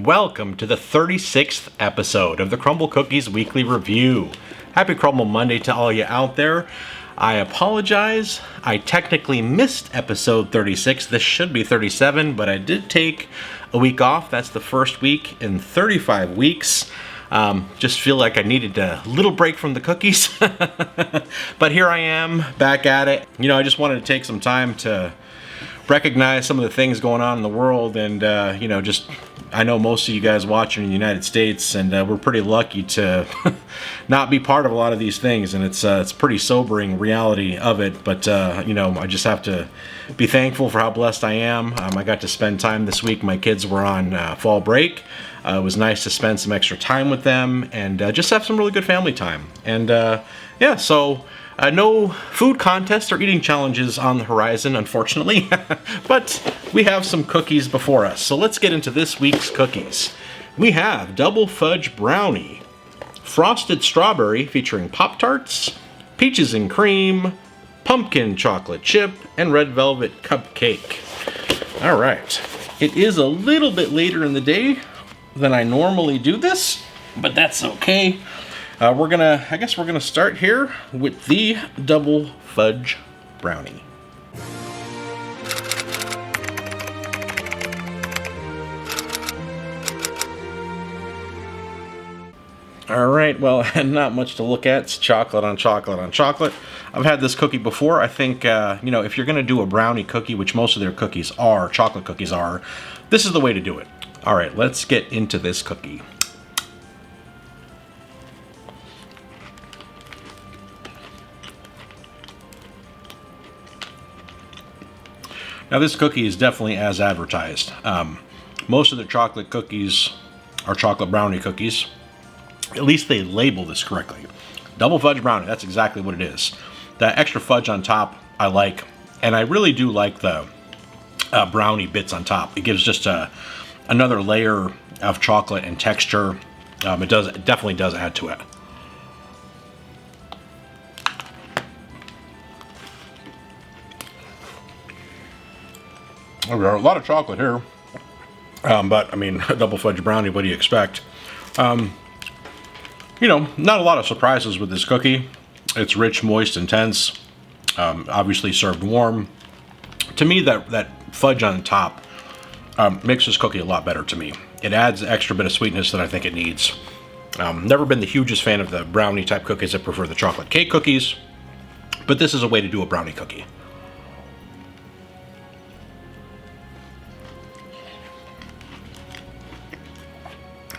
Welcome to the 36th episode of the Crumbl Cookies Weekly Review. Happy Crumbl Monday to all you out there. I apologize. I technically missed episode 36. This should be 37, but I did take a week off. That's the first week in 35 weeks. Just feel like I needed a little break from the cookies. But here I am, back at it. You know, I just wanted to take some time to recognize some of the things going on in the world, and I know most of you guys watching in the United States, and we're pretty lucky to not be part of a lot of these things, and it's pretty sobering reality of it. But I just have to be thankful for how blessed I am. I got to spend time this week. My kids were on fall break. It was nice to spend some extra time with them and just have some really good family time. And so no food contests or eating challenges on the horizon, unfortunately, but we have some cookies before us. So let's get into this week's cookies. We have double fudge brownie, frosted strawberry featuring Pop-Tarts, peaches and cream, pumpkin chocolate chip, and red velvet cupcake. All right, it is a little bit later in the day than I normally do this, but that's okay. I guess we're gonna start here with the double fudge brownie. All right, well, not much to look at. It's chocolate on chocolate on chocolate. I've had this cookie before. I think, if you're gonna do a brownie cookie, which most of their cookies are, chocolate cookies are, this is the way to do it. All right, let's get into this cookie. Now this cookie is definitely as advertised. Most of the chocolate cookies are chocolate brownie cookies. At least they label this correctly. Double fudge brownie, that's exactly what it is. That extra fudge on top, I like. And I really do like the brownie bits on top. It gives just another layer of chocolate and texture. It definitely does add to it. There are a lot of chocolate here, but I mean, a double fudge brownie, what do you expect? Not a lot of surprises with this cookie. It's rich, moist, intense, obviously served warm. To me, that fudge on top makes this cookie a lot better to me. It adds an extra bit of sweetness that I think it needs. Never been the hugest fan of the brownie type cookies. I prefer the chocolate cake cookies, but this is a way to do a brownie cookie.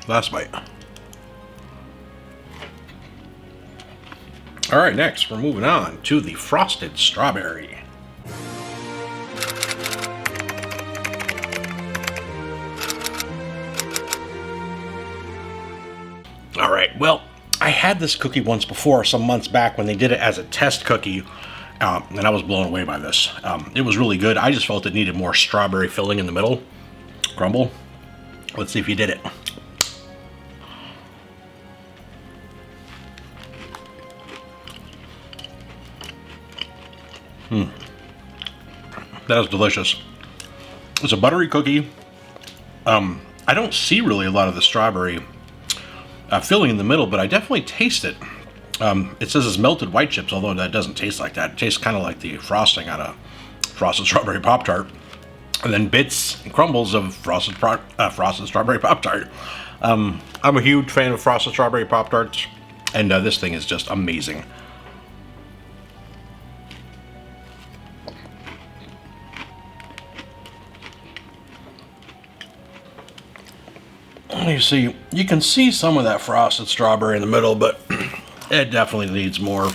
Last bite. All right, next we're moving on to the frosted strawberry. All right, well, I had this cookie once before, some months back, when they did it as a test cookie, and I was blown away by this. It was really good. I just felt it needed more strawberry filling in the middle. Crumbl. Let's see if you did it. That is delicious. It's a buttery cookie. I don't see really a lot of the strawberry filling in the middle, but I definitely taste it. It says it's melted white chips, although that doesn't taste like that. It tastes kind of like the frosting on a frosted strawberry Pop-Tart. And then bits and crumbles of frosted strawberry Pop-Tart. I'm a huge fan of frosted strawberry Pop-Tarts, and this thing is just amazing. You see, you can see some of that frosted strawberry in the middle, but it definitely needs more.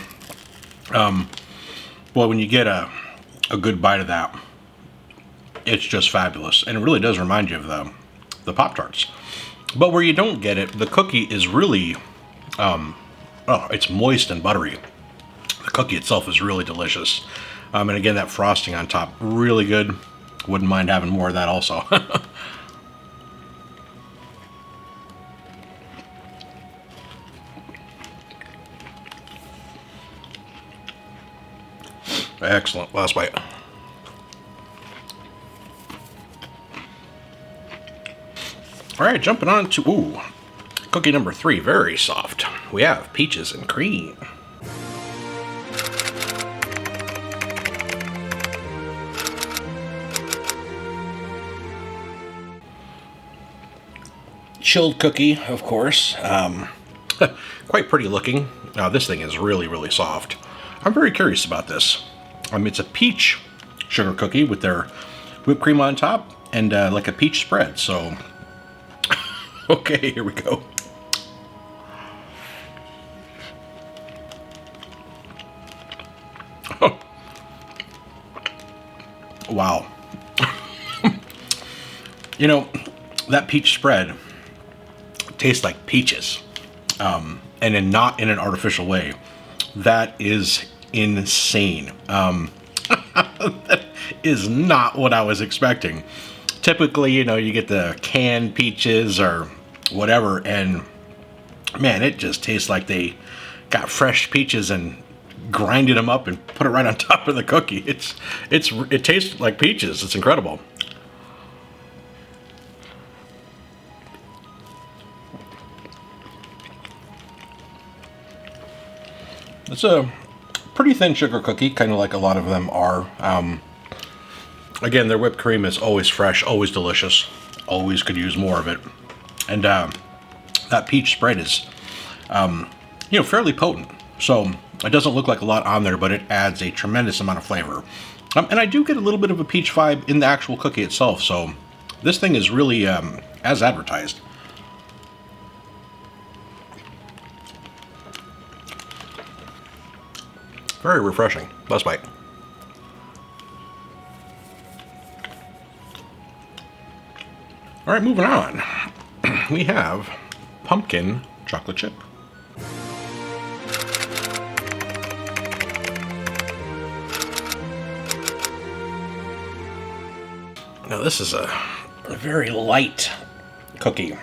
Well, when you get a good bite of that, it's just fabulous, and it really does remind you of the Pop-Tarts. But where you don't get it, the cookie is really, it's moist and buttery. The cookie itself is really delicious, and again, that frosting on top, really good. Wouldn't mind having more of that also. Excellent. Last bite. All All right, jumping on to, ooh, cookie number 3, very soft. We have peaches and cream. Chilled cookie, of course. Quite pretty looking. This thing is really, really soft. I'm very curious about this. It's a peach sugar cookie with their whipped cream on top and like a peach spread. So, okay, here we go. Wow. You know, that peach spread tastes like peaches, and not in an artificial way. That is insane. That is not what I was expecting. Typically, you know, you get the canned peaches or whatever, and man, it just tastes like they got fresh peaches and grinded them up and put it right on top of the cookie. It tastes like peaches. It's incredible. It's a pretty thin sugar cookie, kind of like a lot of them are. Again, their whipped cream is always fresh, always delicious. Always could use more of it. And that peach spread is, you know, fairly potent. So it doesn't look like a lot on there, but it adds a tremendous amount of flavor. And I do get a little bit of a peach vibe in the actual cookie itself. So this thing is really as advertised. Very refreshing. Last bite. All right, moving on. We have pumpkin chocolate chip. Now this is a very light cookie.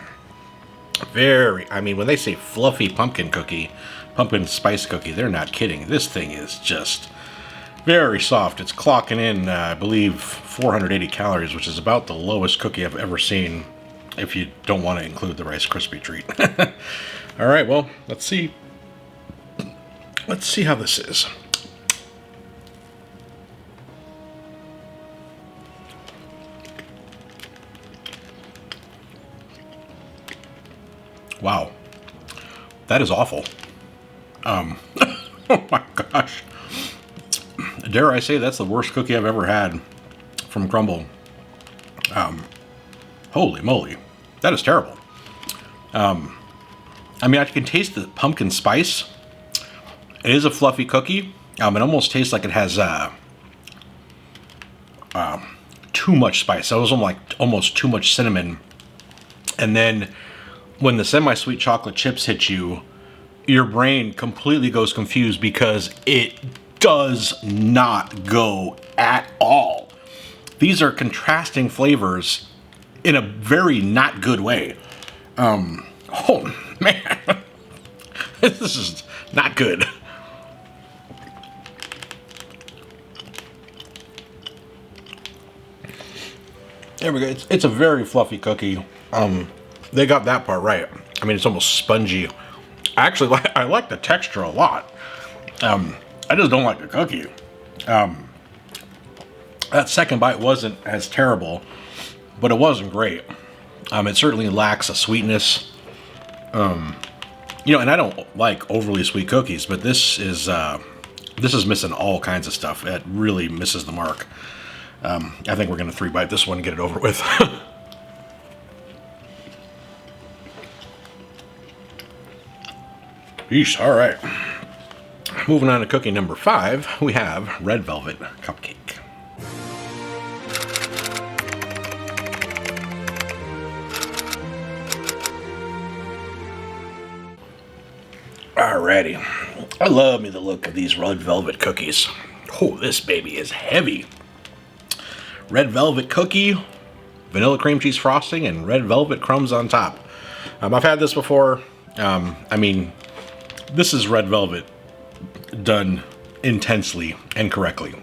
I mean, when they say fluffy pumpkin spice cookie, they're not kidding. This thing is just very soft. It's clocking in, I believe, 480 calories, which is about the lowest cookie I've ever seen, if you don't want to include the Rice Krispie treat. All right, well, let's see. Let's see how this is. Wow, that is awful. Oh my gosh. Dare I say that's the worst cookie I've ever had from Crumbl. Holy moly, that is terrible. I mean, I can taste the pumpkin spice. It is a fluffy cookie. It almost tastes like it has too much spice. That was almost too much cinnamon. And then when the semi-sweet chocolate chips hit you, your brain completely goes confused because it does not go at all. These are contrasting flavors in a very not good way. Oh man, this is not good. There we go. It's a very fluffy cookie. They got that part right. I mean, it's almost spongy. Actually, I like the texture a lot. I just don't like the cookie. That second bite wasn't as terrible, but it wasn't great. It certainly lacks a sweetness. You know, and I don't like overly sweet cookies, but this is missing all kinds of stuff. It really misses the mark. I think we're gonna 3-bite this one and get it over with. Yeesh, all right. Moving on to cookie number 5, we have red velvet cupcake. Alrighty. I love me the look of these red velvet cookies. Oh, this baby is heavy. Red velvet cookie, vanilla cream cheese frosting, and red velvet crumbs on top. I've had this before. I mean, this is red velvet done intensely and correctly.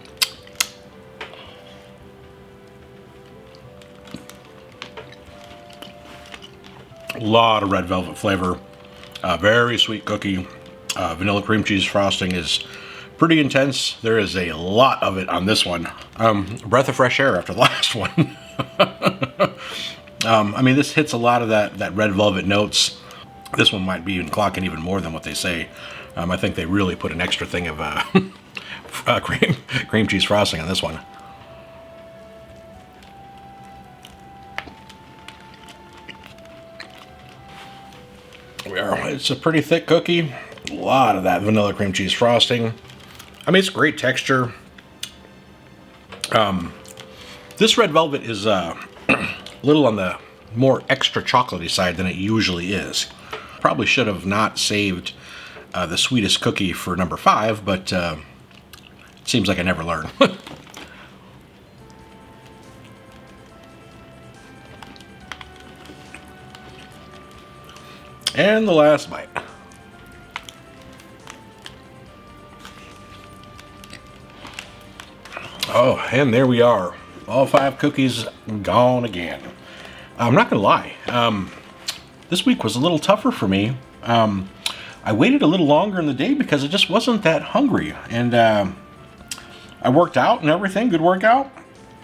A lot of red velvet flavor. Very sweet cookie. Vanilla cream cheese frosting is pretty intense. There is a lot of it on this one. Breath of fresh air after the last one. I mean, this hits a lot of that red velvet notes. This one might be even clocking even more than what they say. I think they really put an extra thing of cream cheese frosting on this one. It's a pretty thick cookie. A lot of that vanilla cream cheese frosting. I mean, it's great texture. This red velvet is a little on the more extra chocolatey side than it usually is. Probably should have not saved the sweetest cookie for number 5, but it seems like I never learn. And the last bite. Oh, and there we are. All 5 cookies gone again. I'm not gonna lie. This week was a little tougher for me. I waited a little longer in the day because I just wasn't that hungry. And I worked out and everything, good workout.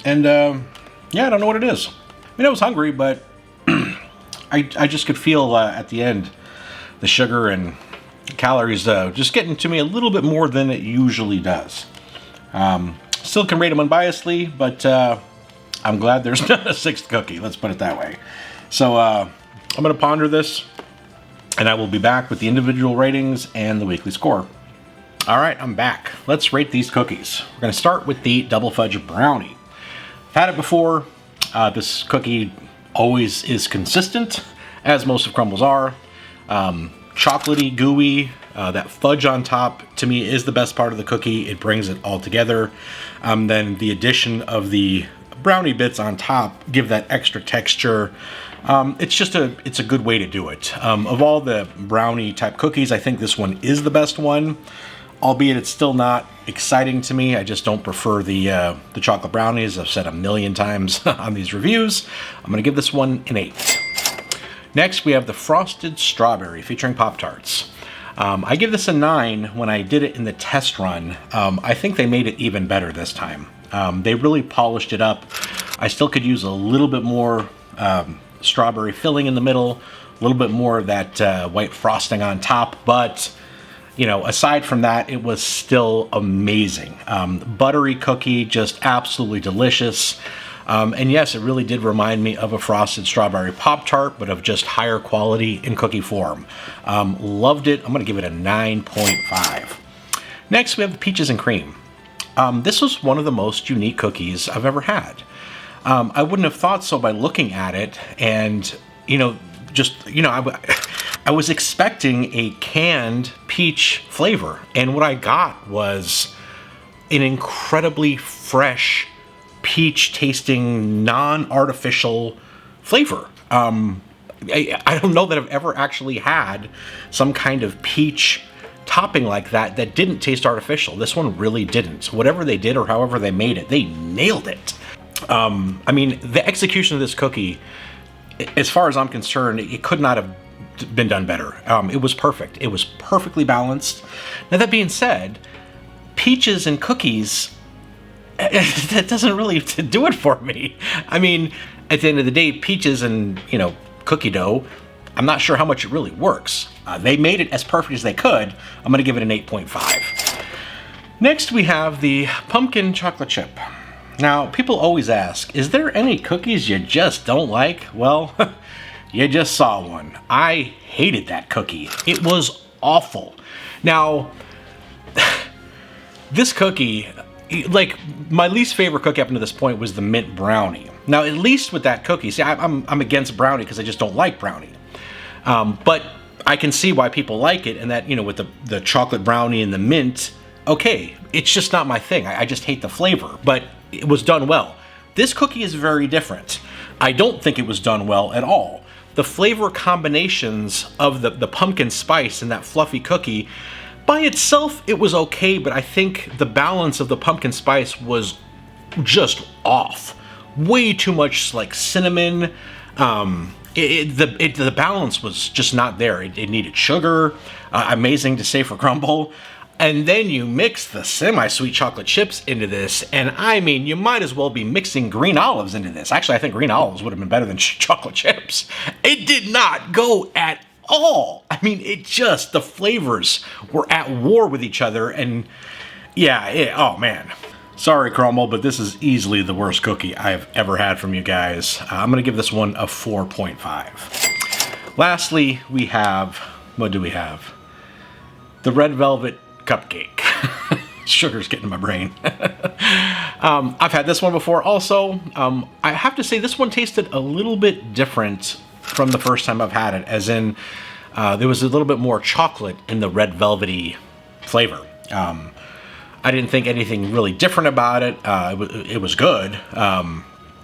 And yeah, I don't know what it is. I mean, I was hungry, but I just could feel at the end the sugar and calories just getting to me a little bit more than it usually does. Still can rate them unbiasedly, but I'm glad there's not a 6th cookie, let's put it that way. So I'm going to ponder this, and I will be back with the individual ratings and the weekly score. All right, I'm back. Let's rate these cookies. We're going to start with the Double Fudge Brownie. I've had it before. This cookie always is consistent, as most of Crumbl's are. Chocolatey, gooey, that fudge on top, to me, is the best part of the cookie. It brings it all together. Then the addition of the brownie bits on top give that extra texture. It's a good way to do it. Of all the brownie type cookies, I think this one is the best one, albeit it's still not exciting to me. I just don't prefer the chocolate brownies. I've said a million times on these reviews. I'm going to give this one an 8. Next, we have the Frosted Strawberry featuring Pop-Tarts. I give this a 9 when I did it in the test run. I think they made it even better this time. They really polished it up. I still could use a little bit more strawberry filling in the middle, a little bit more of that white frosting on top, but you know, aside from that, it was still amazing. Buttery cookie, just absolutely delicious. And yes, it really did remind me of a Frosted Strawberry Pop-Tart, but of just higher quality in cookie form. Loved it. I'm going to give it a 9.5. Next, we have the Peaches and Cream. This was one of the most unique cookies I've ever had. I wouldn't have thought so by looking at it, and, you know, I was expecting a canned peach flavor, and what I got was an incredibly fresh, peach-tasting, non-artificial flavor. I don't know that I've ever actually had some kind of peach topping like that that didn't taste artificial. This one really didn't. Whatever they did or however they made it, they nailed it. I mean, the execution of this cookie, as far as I'm concerned, it could not have been done better. It was perfect. It was perfectly balanced. Now, that being said, peaches and cookies, that doesn't really do it for me. I mean, at the end of the day, peaches and, you know, cookie dough, I'm not sure how much it really works. They made it as perfect as they could. I'm going to give it an 8.5. Next, we have the pumpkin chocolate chip. Now, people always ask, is there any cookies you just don't like? Well, you just saw one. I hated that cookie. It was awful. Now, this cookie, like, my least favorite cookie up to this point was the mint brownie. Now, at least with that cookie, see, I'm against brownie because I just don't like brownie. But I can see why people like it, and that, you know, with the chocolate brownie and the mint, okay, it's just not my thing. I just hate the flavor, but it was done well. This cookie is very different. I don't think it was done well at all. The flavor combinations of the pumpkin spice and that fluffy cookie, by itself, it was okay, but I think the balance of the pumpkin spice was just off. Way too much like cinnamon, the balance was just not there. It needed sugar, amazing to say for Crumbl. And then you mix the semi-sweet chocolate chips into this, and I mean, you might as well be mixing green olives into this. Actually, I think green olives would have been better than chocolate chips. It did not go at all. I mean, the flavors were at war with each other, and yeah, oh man. Sorry, Crumbl, but this is easily the worst cookie I've ever had from you guys. I'm going to give this one a 4.5. Lastly, we have, what do we have? The red velvet cupcake. Sugar's getting in my brain. I've had this one before also. I have to say this one tasted a little bit different from the first time I've had it, as in there was a little bit more chocolate in the red velvety flavor. I didn't think anything really different about it. It was good. A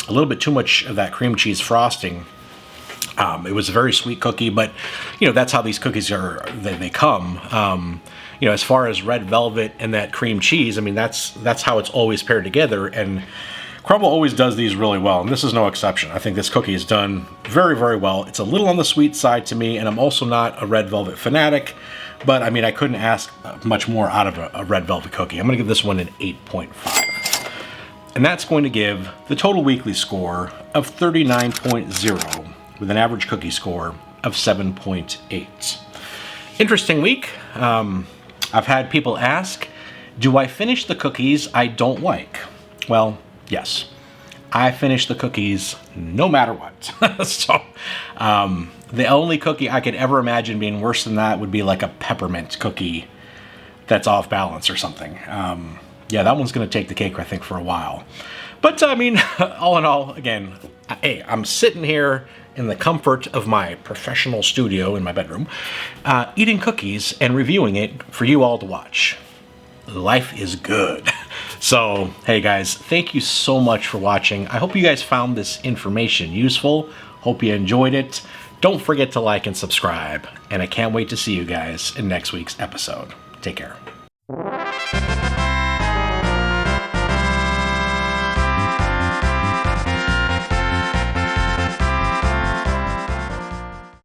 little bit too much of that cream cheese frosting. It was a very sweet cookie, but you know, that's how these cookies are. They come. You know, as far as red velvet and that cream cheese, I mean, that's how it's always paired together. And Crumbl always does these really well, and this is no exception. I think this cookie is done very, very well. It's a little on the sweet side to me, and I'm also not a red velvet fanatic. But I mean, I couldn't ask much more out of a red velvet cookie. I'm going to give this one an 8.5. And that's going to give the total weekly score of 39.0 with an average cookie score of 7.8. Interesting week. I've had people ask, do I finish the cookies I don't like? Well, yes. I finish the cookies no matter what. So, the only cookie I could ever imagine being worse than that would be like a peppermint cookie that's off balance or something. Yeah, that one's going to take the cake, I think, for a while. But, I mean, all in all, again, hey, I'm sitting here in the comfort of my professional studio in my bedroom, eating cookies and reviewing it for you all to watch. Life is good. So, hey guys, thank you so much for watching. I hope you guys found this information useful. Hope you enjoyed it. Don't forget to like and subscribe. And I can't wait to see you guys in next week's episode. Take care.